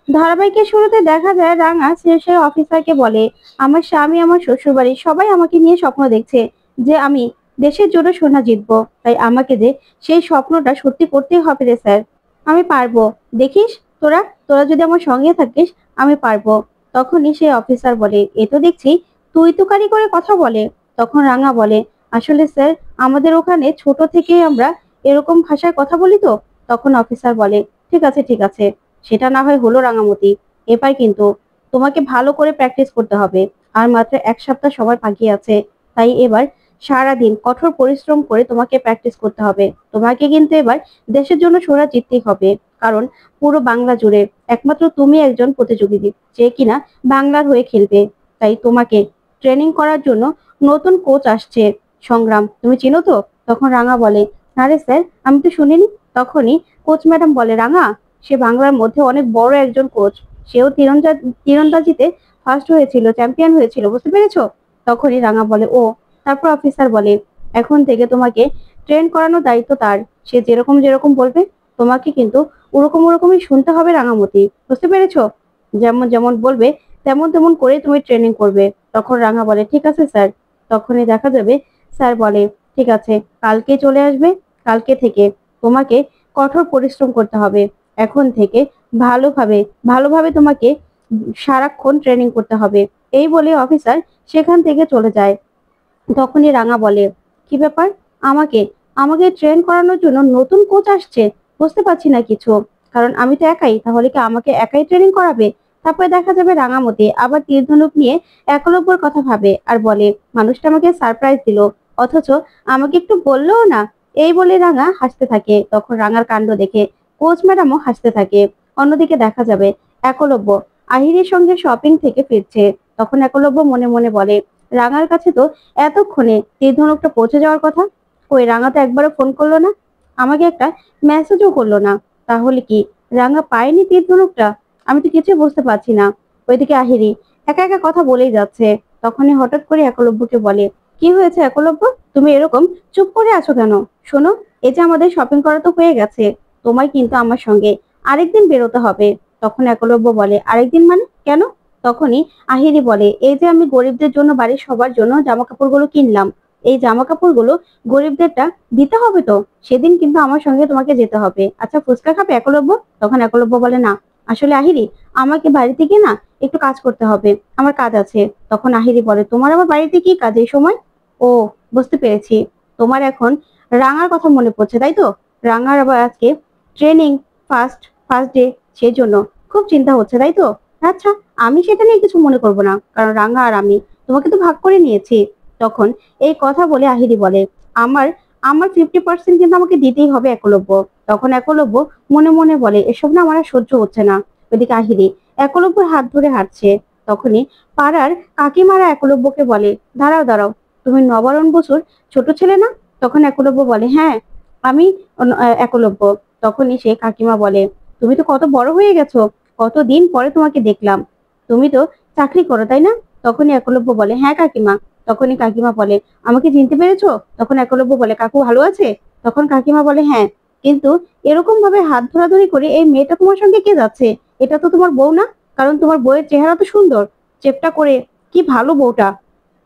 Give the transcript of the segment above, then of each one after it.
ধারাবাহিকের শুরুতে দেখা যায় রাঙা সে অফিসারকে বলে, আমার স্বামী, আমার শ্বশুরবাড়ি সবাই আমাকে নিয়ে স্বপ্ন দেখছে যে আমি দেশের জন্য সোনা জিতবো। তাই আমাকে যে সেই স্বপ্নটা সত্যি করতেই হবে রে স্যার। আমি পারবো। দেখিস, তোরা তোরা যদি আমার সঙ্গে থাকিস, আমি পারবো। তখনই সেই অফিসার বলে, এ তো দেখছি তুই তুকারি করে কথা বলে। তখন রাঙা বলে, আসলে স্যার, আমাদের ওখানে ছোট থেকেই আমরা এরকম ভাষায় কথা বলি তো। তখন অফিসার বলে, ঠিক আছে ঠিক আছে, সেটা না হয় হলো রাঙামতি। এবার কিন্তু তোমাকে ভালো করে প্র্যাকটিস করতে হবে। আর মাত্র 1 সপ্তাহ সময় বাকি আছে। তাই এবার সারাদিন কঠোর পরিশ্রম করে তোমাকে প্র্যাকটিস করতে হবে। তোমাকে কিন্তু এবার দেশের জন্য সোনা জিততেই হবে। কারণ পুরো বাংলা জুড়ে একমাত্র তুমি একজন প্রতিযোগী যে কিনা বাংলার হয়ে খেলবে। তাই তোমাকে ট্রেনিং করার জন্য নতুন কোচ আসছে, সংগ্রাম, তুমি চিনো তো? তখন রাঙা বলে, না রে স্যার, আমি তো শুনিনি। তখনই কোচ ম্যাডাম বলে, রাঙা, সে বাংলার মধ্যে অনেক বড় একজন কোচ। সেও তীরন্দাজিতে ফার্স্ট হয়েছিল, চ্যাম্পিয়ন হয়েছিল, বুঝতে পেরেছো? তখনই রাঙা বলে, ও। তারপর অফিসার বলে, এখন থেকে তোমাকে ট্রেন করানোর দায়িত্ব তার। সে যেরকম যেরকম বলবে তোমাকে কিন্তু ওরকম ওরকমই শুনতে হবে রাঙামতি, বুঝতে পেরেছো? যেমন যেমন বলবে তেমন তেমন করে তুমি ট্রেনিং করবে। তখন রাঙা বলে, ঠিক আছে স্যার। তখনই দেখা যাবে স্যার বলে, ঠিক আছে, কালকে চলে আসবে। কালকে থেকে তোমাকে কঠোর পরিশ্রম করতে হবে। এখন থেকে ভালোভাবে ভালোভাবে তোমাকে সারাক্ষণ ট্রেনিং করতে হবে। এই বলে অফিসার সেখান থেকে চলে যায়। তখনই রাঙা বলে, কি ব্যাপার, আমাকে আমাকে ট্রেন করানোর জন্য নতুন কোচ আসছে? বুঝতে পারছি না কিছু। কারণ আমি তো একাই, তাহলে কি আমাকে একাই ট্রেনিং করাবে? তারপরে দেখা যাবে রাঙামতি আবার তীর ধনুক নিয়ে একলব্যর কথা ভাবে আর বলে, মানুষটা আমাকে সারপ্রাইজ দিল, অথচ আমাকে একটু বললেও না। এই বলে রাঙা হাসতে থাকে। তখন রাঙার কাণ্ড দেখে কোচ ম্যাডামও হাসতে থাকে। অন্যদিকে দেখা যাবে একলব্য আহিরের সঙ্গে শপিং থেকে ফিরছে। তখন একলব্য মনে মনে বলে, রাঙার কাছে তো এতক্ষণে তীর ধনুকটা পৌঁছে যাওয়ার কথা। কই, রাঙা তো একবারও ফোন করলো না, আমাকে একটা মেসেজও করলো না। তাহলে কি রাঙা পায়নি তীর ধনুকটা? আমি তো কিছু বুঝতে পারছি না। ওইদিকে আহিরি একা একা কথা বলেই যাচ্ছে। তখনই হঠাৎ করে একলব্যকে বলে, কি হয়েছে একলব্য, তুমি এরকম চুপ করে আছো কেন? শোনো, এই যে আমাদের শপিং করা তো হয়ে গেছে, তোমায় কিন্তু আমার সঙ্গে আরেকদিন বেরোতে হবে। তখন একলব্য বলে, আরেকদিন মানে কেন? তখনই আহিরি বলে, এই যে আমি গরিবদের জন্য বাড়ির সবার জন্য জামা কাপড়গুলো কিনলাম, এই জামা কাপড়গুলো গরিবদেরটা দিতে হবে তো। সেদিন কিন্তু আমার সঙ্গে তোমাকে যেতে হবে। আচ্ছা, ফুচকা খাবে একলব্য? তখন একলব্য বলে, না, আসলে আহিরি, আমাকে বাড়িতে গিয়ে না একটু কাজ করতে হবে, আমার কাজ আছে। তখন আহিরি বলে, তোমার আবার বাড়িতে কি কাজ এই সময়? ও, বুঝতে পেরেছি, তোমার এখন রাঙার কথা মনে পড়ছে, তাই তো? রাঙার আবার আজকে ট্রেনিং, ফার্স্ট ফার্স্ট ডে, সেই জন্য খুব চিন্তা হচ্ছে, তাই তো? আচ্ছা, আমি সেটা নিয়ে কিছু মনে করবো না, কারণ রাঙা আর আমি তোমাকে তো ভাগ করে নিয়েছি। তখন এই কথা বলে আহিরি বলে, আমার আমার 50% কিন্তু আমাকে দিতেই হবে একলব্য। তখন একলব্য মনে মনে বলে, এসব না আমার আর সহ্য হচ্ছে না। ওইদিকে আহিরি একলব্যর হাত ধরে হাঁটছে। তখনই পাড়ার কাকিমারা একলব্যকে বলে, দাঁড়াও দাঁড়াও, তুমি নবারুণ বসুর ছোট ছেলে না? তখন একলব্য বলে, হ্যাঁ, আমি একলব্য। তখনই সে কাকিমা বলে, তুমি তো কত বড় হয়ে গেছো, কতদিন পরে তোমাকে দেখলাম। তুমি তো চাকরি করো, তাই না? তখনই একলব্য বলে, হ্যাঁ কাকিমা। তখনই কাকিমা বলে, আমাকে চিনতে পেরেছো? তখন একলব্য বলে, কাকু ভালো আছে? তখন কাকিমা বলে, হ্যাঁ, কিন্তু এরকম ভাবে হাত ধরাধরি করে এই মেয়েটা তোমার সঙ্গে কে যাচ্ছে? এটা তো তোমার বউ না। কারণ তোমার বউয়ের চেহারা তো সুন্দর, চেপটা করে, কি ভালো বউটা,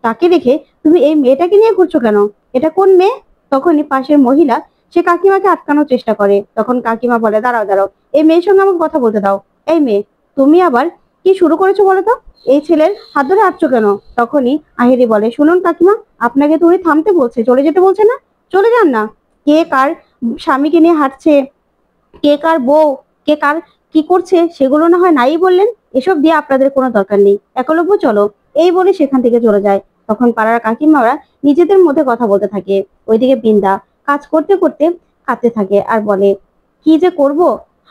তাকে রেখে তুমি এই মেয়েটাকে নিয়ে ঘুরছো কেন? এটা কোন মেয়ে? তখনই পাশের মহিলা সে কাকিমাকে আটকানোর চেষ্টা করে। তখন কাকিমা বলে, দাঁড়াও দাঁড়াও, এই মেয়ের সঙ্গে আমাকে কথা বলতে দাও। এই মেয়ে, তুমি আবার কি শুরু করেছো বলো তো? এই ছেলের হাত ধরে হাঁটছো কেন? তখনই আহিরি বলে, শুনুন কাকিমা, আপনাকে তো উনি থামতে বলছে, চলে যেতে বলছে না? চলে যান না। কে কার স্বামীকে নিয়ে হাঁটছে, কে কার বউ, কে কার কি করছে, সেগুলো না হয় নাই বললেন। এসব দিয়ে আপনাদের কোনো দরকার নেই, একলব্য চলো। এই বলে সেখান থেকে চলে যায়। তখন পাড়ার কাকিমারা নিজেদের মধ্যে কথা বলতে থাকে। ওইদিকে বৃন্দা কাজ করতে করতে কাঁদতে থাকে আর বলে, কি যে করব,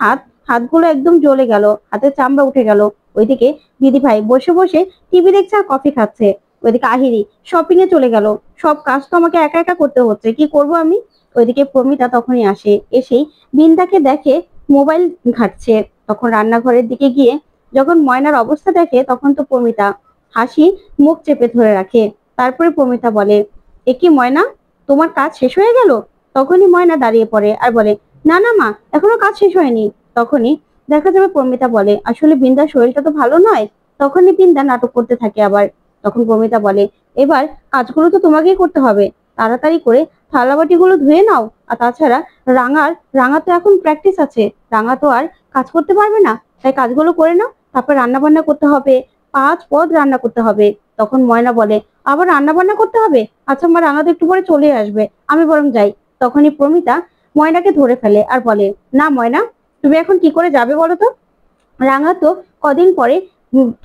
হাত হাতগুলো একদম জ্বলে গেল, হাতের চামড়া উঠে গেল। ওইদিকে দিদি ভাই বসে বসে টিভি দেখছে আর কফি খাচ্ছে। ওইদিকে আহিরি শপিং এ চলে গেল, সব কাজ তো আমাকে একা একা করতে হচ্ছে, কি করব আমি? ওইদিকে প্রমিতা তখনই আসে, এসেই বিন্দাকে দেখে মোবাইল ঘাটছে। তখন রান্নাঘরের দিকে গিয়ে যখন ময়নার অবস্থা দেখে, তখন তো প্রমিতা হাসি মুখ চেপে ধরে রাখে। তারপরে প্রমিতা বলে, এ কি ময়না, তোমার কাজ শেষ হয়ে গেল? তখনই ময়না দাঁড়িয়ে পড়ে আর বলে, না না মা, এখনো কাজ শেষ হয়নি। তখনই দেখা যাবে প্রমিতা বলে, আসলে বিন্দার শরীরটা তো ভালো নয়। তখনই বিন্দা নাটক করতে থাকে আবার। তখন প্রমিতা বলে, এবার কাজগুলো তো তোমাকেই করতে হবে, তাড়াতাড়ি করে থালাবাটিগুলো ধুয়ে নাও। আর তাছাড়া রাঙা তো এখন প্র্যাকটিস আছে, রাঙা তো আর কাজ করতে পারবে না, তাই কাজগুলো করে নাও। তারপর রান্না বান্না করতে হবে, 5 পদ রান্না করতে হবে। তখন ময়না বলে, আবার রান্না বান্না করতে হবে? আচ্ছা মা, রাঙা তো একটু পরে চলে আসবে, আমি বরং যাই। তখনই প্রমিতা ময়নাকে ধরে ফেলে আর বলে, না ময়না, তুমি এখন কি করে যাবে বলো তো? রাঙা তো কদিন পরে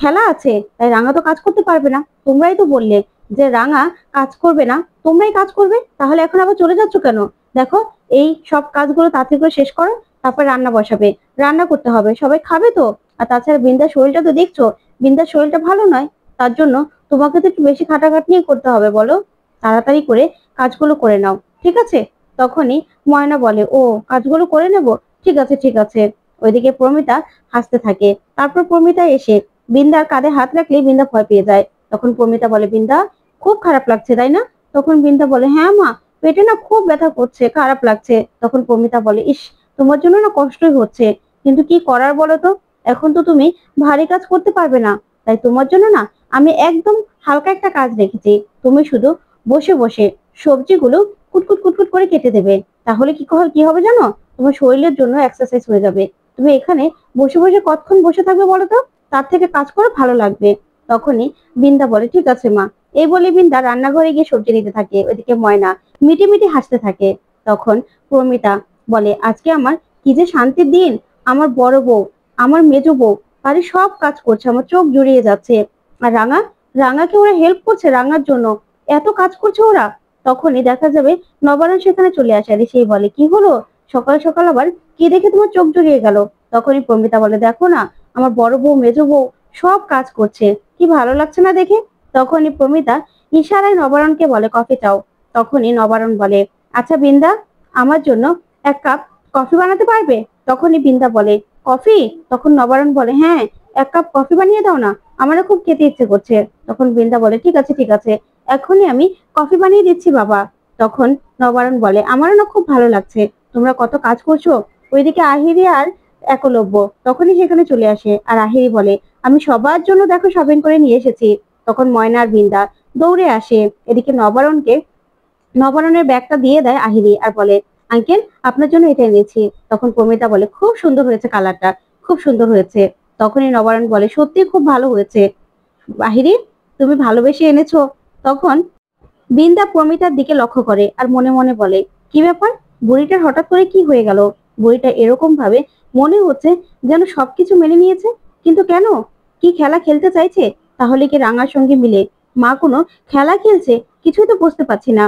খেলা আছে, তাই রাঙা তো কাজ করতে পারবে না। তোমরাই তো বললে যে রাঙা কাজ করবে না, তোমরাই কাজ করবে, তাহলে এখন আবার চলে যাচ্ছ কেন? দেখো, এই সব কাজগুলো তাড়াতাড়ি করে শেষ করো, তারপর রান্না বসাবে, রান্না করতে হবে, সবাই খাবে তো। আর তাছাড়া বিন্দার শরীরটা তো দেখছো, বিন্দার শরীরটা ভালো নয়, তার জন্য তোমাকে তো একটু বেশি খাটাখাটনি করতে হবে, বলো। তাড়াতাড়ি করে কাজগুলো করে নাও, ঠিক আছে? তখনই ময়না বলে, ও, কাজগুলো করে নেব, ঠিক আছে ঠিক আছে। ওইদিকে প্রমিতা হাসতে থাকে। তারপর প্রমিতা এসে বিন্দার কাঁধে হাত রাখলে বিন্দা ভয় পেয়ে যায়। তখন প্রমিতা বলে, বিন্দা, খুব খারাপ লাগছে তাই না? তখন বিন্দা বলে, হ্যাঁ মা, পেটে না খুব ব্যথা করছে, খারাপ লাগছে। তখন প্রমিতা বলে, ইস, তোমার জন্য না কষ্টই হচ্ছে, কিন্তু কি করার বলো তো, এখন তো তুমি ভারী কাজ করতে পারবে না, তাই তোমার জন্য না আমি একদম হালকা একটা কাজ রেখেছি। তুমি শুধু বসে বসে সবজিগুলো কুটকুট কুটকুট করে কেটে দেবে, তাহলে কি হবে জানো? তোমার শরীরের জন্য এক্সারসাইজ হয়ে যাবে। তুমি এখানে বসে বসে কতক্ষণ বসে থাকবে বলো তো? তার থেকে কাজ করে ভালো লাগবে। তখনই বিন্দা বলে, ঠিক আছে মা। এই বলে বিন্দা রান্নাঘরে গিয়ে সবজি নিতে থাকে। ওইদিকে ময়না মিটি মিটি হাসতে থাকে। তখন প্রমিতা বলে, আজকে আমার কি যে শান্তির দিন, আমার বড় বউ, আমার মেজো বউ বাড়ির সব কাজ করছে, আমার চোখ জুড়িয়ে যাচ্ছে। আর রাঙাকে ওরা হেল্প করছে, রাঙার জন্য এত কাজ করছে ওরা। তখনই দেখা যাবে নবারণ সেখানে চলে আসে। আর সেই বলে, কি হলো সকাল সকাল আবার, কি দেখে তোমার চোখ জুড়িয়ে গেল? তখনই প্রমিতা বলে, দেখো না, আমার বড় বউ মেজো বউ সব কাজ করছে, কি ভালো লাগছে না দেখে? তখনই প্রমিতা ইশারায় নবারণকে বলে, কফি চাও। তখনই নবারণ বলে, আচ্ছা বিন্দা, আমার জন্য 1 কাপ কফি বানাতে পারবে? তখনই বিন্দা বলে, কফি? তখন নবারণ বলে, হ্যাঁ, 1 কাপ কফি বানিয়ে দাও না, আমারও খুব খেতে ইচ্ছে করছে। তখন বিন্দা বলে, ঠিক আছে ঠিক আছে, এখনই আমি কফি বানিয়ে দিচ্ছি বাবা। তখন নবারণ বলে, আমারও না খুব ভালো লাগছে, তোমরা কত কাজ করছো। ওইদিকে আহিরি আর একলব্য তখনই সেখানে চলে আসে। আর আহিরি বলে, আমি সবার জন্য দেখো শপিং করে নিয়ে এসেছি। তখন ময়না আর বিন্দা দৌড়ে আসে। এদিকে নবারণের ব্যাগটা দিয়ে দেয় আহিরি আর বলে, আঙ্কেল, আপনার জন্য এটা এনেছি। তখন প্রমিতা বলে, খুব সুন্দর হয়েছে কালারটা, খুব সুন্দর হয়েছে। তখনই নবারণ বলে, সত্যি খুব ভালো হয়েছে আহিরি, তুমি ভালোবেসে এনেছো। তখন বিন্দা প্রমিতার দিকে লক্ষ্য করে আর মনে মনে বলে, কি ব্যাপার, বুড়িটার হঠাৎ করে কি হয়ে গেল? বুড়িটা এরকম ভাবে মনে হচ্ছে যেন সবকিছু মেনে নিয়েছে, কিন্তু কেন? কি খেলা খেলতে চাইছে? তাহলে কি রাঙার সঙ্গে মিলে মা কোনো খেলা খেলছে? কিছুই তো বুঝতে পারছি না।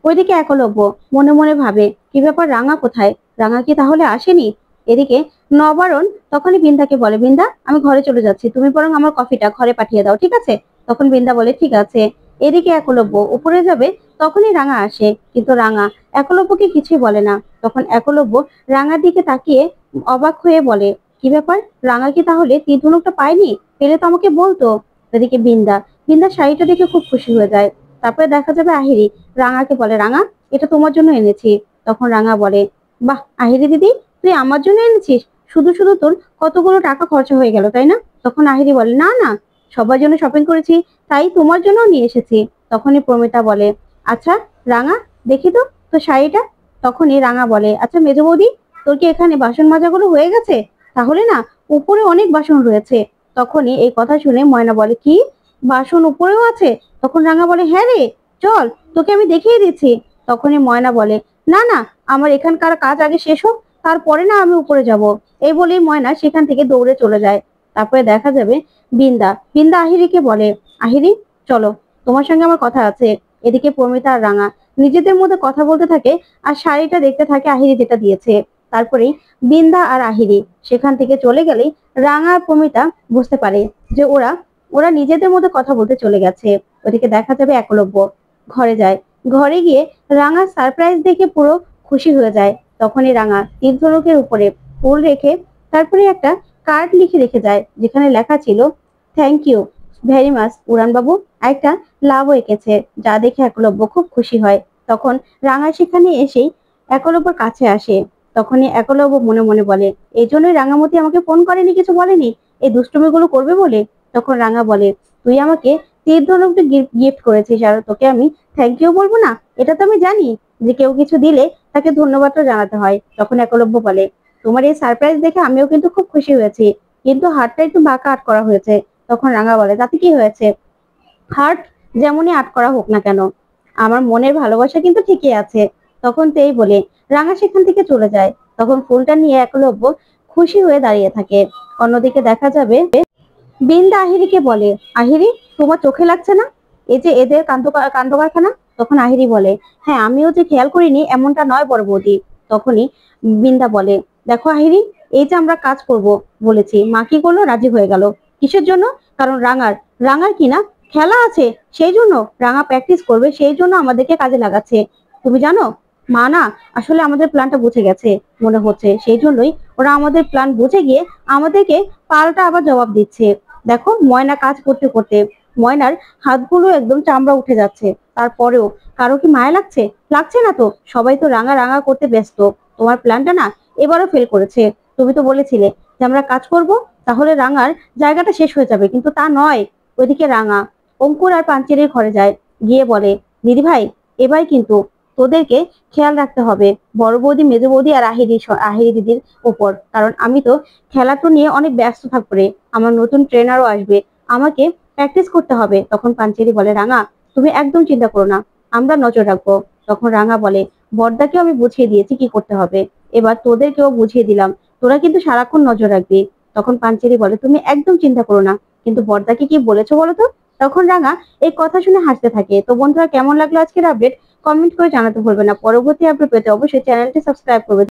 ওইদিকে একলব্য মনে মনে ভাবে, কি ব্যাপার, রাঙা কোথায়? রাঙা কি তাহলে আসেনি? এদিকে নবারণ তখনই বিন্দাকে বলে, বিন্দা, আমি ঘরে চলে যাচ্ছি, তুমি বরং আমার কফিটা ঘরে পাঠিয়ে দাও, ঠিক আছে? তখন বিন্দা বলে, ঠিক আছে। এদিকে একলব্য উপরে যাবে, তখনই রাঙা আসে, কিন্তু রাঙা একলব্যকে কিছুই বলে না। তখন একলব্য রাঙার দিকে তাকিয়ে অবাক হয়ে বলে, কি ব্যাপার, রাঙা কি তাহলে তীর ধনুকটা পায়নি? পেলে তো আমাকে বলতো। এদিকে বিন্দা শাড়িটা দেখে খুব খুশি হয়ে যায়। তারপরে দেখা যাবে আহিরি রাঙাকে বলে, রাঙা, এটা তোমার জন্য এনেছি। তখন রাঙা বলে, বাহ আহিরি দিদি, তুই আমার জন্য এনেছিস? শুধু শুধু তোর কতগুলো টাকা খরচা হয়ে গেল, তাই না? তখন আহিরি বলে, না না, সবার জন্য শপিং করেছি, তাই তোমার জন্য নিয়ে এসেছি। তখনই প্রমিতা বলে, আচ্ছা রাঙা, দেখি তো তোর শাড়িটা। তখনই রাঙা বলে, আচ্ছা মেজো বৌদি, তোর কি এখানে বাসন মাজাগুলো হয়ে গেছে? তাহলে না উপরে অনেক বাসন রয়েছে। তখনই এই কথা শুনে ময়না বলে, কি, বাসন উপরেও আছে? তখন রাঙা বলে, হ্যাঁ রে, চল তোকে আমি দেখিয়ে দিচ্ছি। তখনই ময়না বলে, না না, আমার এখানকার কাজ আগে শেষ হোক, তারপরে না আমি উপরে যাব। এই বলেই ময়না সেখান থেকে দৌড়ে চলে যায়। তারপরে দেখা যাবে বিন্দা আহিরিকে বলে, আহিরি, চলো, তোমার সঙ্গে আমার কথা আছে। এদিকে প্রমিতা আর রাঙা নিজেদের মধ্যে কথা বলতে থাকে আর শাড়িটা দেখতে থাকে আহিরি যেটা দিয়েছে। তারপরেই বিন্দা আর আহিরি সেখান থেকে চলে গেলেই রাঙা আর প্রমিতা বুঝতে পারে যে ওরা ওরা নিজেদের মধ্যে কথা বলতে চলে গেছে। ওদিকে দেখা যাবে একলব্য ঘরে যায়। ঘরে গিয়ে রাঙা সারপ্রাইজ দেখে পুরো খুশি হয়ে যায়। তখনই রাঙা তীর ধনুকের উপরে ফুল রেখে তারপরে একটা কার্ড লিখে রেখে যায়, যেখানে লেখা ছিল, থ্যাংক ইউ ভেরি মাচ উড়ান বাবু। একটা লাভও এঁকেছে, যা দেখে একলব্য খুব খুশি হয়। তখন রাঙা সেখানে এসেই একলব্যর কাছে আসে তখনই একলব্য মনে মনে বলে, এই জন্যই রাঙামতি আমাকে ফোন করেনি, কিছু বলেনি, এই দুষ্টুমিগুলো করবে বলে। তখন রাঙা বলে, তুই আমাকে তীর ধনুকটা গিফট করেছিস আর তোকে আমি থ্যাংক ইউ বলবো না? এটা তো আমি জানি যে কেউ কিছু দিলে তাকে ধন্যবাদটা জানাতে হয়। তখন একলব্য বলে, তোমার এই সারপ্রাইজ দেখে আমিও কিন্তু খুব খুশি হয়েছি, কিন্তু হাতটা একটু বাঁকা আট করা হয়েছে। তখন রাঙা বলে, তাতে কি হয়েছে? হার্ট যেমনই আট করা হোক না কেন, আমার মনের ভালোবাসা কিন্তু ঠিকই আছে। তখন তেই বলে রাঙা সেখান থেকে চলে যায়। তখন ফুলটা নিয়ে একলব্য খুশি হয়ে দাঁড়িয়ে থাকে। অন্যদিকে দেখা যাবে বিন্দা আহিরিকে বলে, আহিরি, তোমার চোখে লাগছে না এই যে এদের কাণ্ড কারখানা? তখন আহিরি বলে, হ্যাঁ, আমিও যে খেয়াল করিনি এমনটা নয় বড় বৌদি। তখনই বিন্দা বলে, দেখো আহিরি, এই যে আমরা কাজ করব বলেছি, মা কি করলো, রাজি হয়ে গেল। কিসের জন্য? কারণ রাঙার কি না খেলা আছে, সেই জন্য রাঙা প্র্যাকটিস করবে, সেই জন্য আমাদেরকে কাজে লাগাচ্ছে। তুমি জানো, মা না আসলে আমাদের প্ল্যানটা বুঝে গেছে মনে হচ্ছে, সেই জন্যই ওরা আমাদের প্ল্যান বুঝে গিয়ে আমাদেরকে পাল্টা আবার জবাব দিচ্ছে। দেখো, ময়না কাজ করতে করতে ময়নার হাতগুলো একদম চামড়া উঠে যাচ্ছে, তারপরেও কারো কি মায়া লাগছে? লাগছে না তো, সবাই তো রাঙা রাঙা করতে ব্যস্ত। তোমার প্ল্যানটা না এবারও ফেল করেছে। তুমি তো বলেছিলে যে আমরা কাজ করব, তাহলে রাঙার জায়গাটা শেষ হয়ে যাবে, কিন্তু তা নয়। ওইদিকে রাঙা অঙ্কুর আর পাঞ্চেরির ঘরে যায়, গিয়ে বলে, দিদি ভাই, এবার কিন্তু তোদেরকে খেয়াল রাখতে হবে বড় বৌদি, মেজ বৌদি আর আহিরি দিদির ওপর, কারণ আমি তো খেলাটা নিয়ে অনেক ব্যস্ত থাকবো রে, আমার নতুন ট্রেনারও আসবে, আমাকে প্র্যাকটিস করতে হবে। তখন পাঞ্চেরি বলে, রাঙা, তুমি একদম চিন্তা করো না, আমরা নজর রাখবো। তখন রাঙা বলে, বড়দাকেও আমি বুঝিয়ে দিয়েছি কি করতে হবে, এবার তোদেরকেও বুঝিয়ে দিলাম, তোরা কিন্তু সারাক্ষণ নজর রাখবি। তখন পাঞ্চেরি বলে, তুমি একদম চিন্তা করো না, কিন্তু বড়দাকে কি বলেছো বলো তো? তখন রাঙা এই কথা শুনে হাসতে থাকে। তো বন্ধুরা, কেমন লাগলো আজকের আপডেট? কমেন্ট করে জানাতে ভুলবে না। পরবর্তী আপডেট পেতে অবশ্যই চ্যানেলটি সাবস্ক্রাইব করবে।